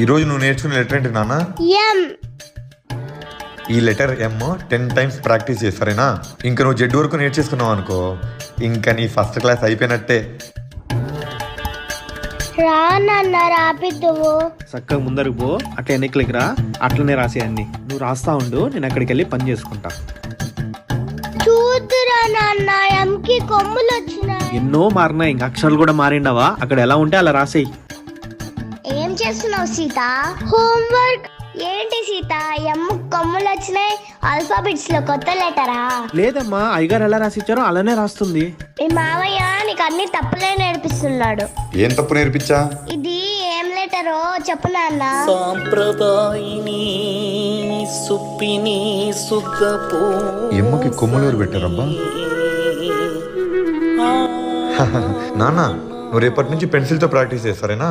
ఈరోజు నువ్వు నేర్చుకునే లెటర్ ఏంటి నాన్న? ఎం. ఈ లెటర్ ఎమ్ 10 times ప్రాక్టీస్ చేయి, సరేనా? ఇంకా నువ్వు జెడ్ వరకు నేర్చేసుకున్నావు అనుకో, ఇంకా నీ ఫస్ట్ క్లాస్ అయిపోయినట్టే. రా నాన్న రాపిద్దువు. చక్కగా ముందరకు పో, అట్లా ఎన్నికలకి రా, అట్లనే రాసే అన్ని. నువ్వు రాస్తా ఉండు, నేను అక్కడికి వెళ్ళి పని చేసుకుంటా. చూద్దురా నాన్న, ఎంకి కొమ్ములు వచ్చినాయి. ఎన్నో మారినాయి, ఇంకా అక్షరాలు కూడా మారిండవా? అక్కడ ఎలా ఉంటే అలా రాసేయి. ఏం చేస్తున్నావు సీత? హోంవర్క్. ఏంటి సీత, ఎమ్ కొమ్ములు వచ్చినాయి, ఆల్ఫాబెట్స్ లో కొత్త లెటరా? లేదమ్మా, అయ్యగారు ఎలా రాసిచ్చారో అలానే రాస్తుంది. మీ మావయ్య నీకు అన్ని తప్పులే నేర్పిస్తున్నాడు. ఏం తప్పు నేర్పించా? ఇది ఏం లెటరో చెప్పు నాన్న. సాంప్రదాయిని సుప్పిని సుద్దపో ఎమ్మకి కొమ్ములూరు పెట్టారబ్బా. నాన్న, నువ్వు రేపటి నుంచి పెన్సిల్తో ప్రాక్టీస్ చేస్తారేనా?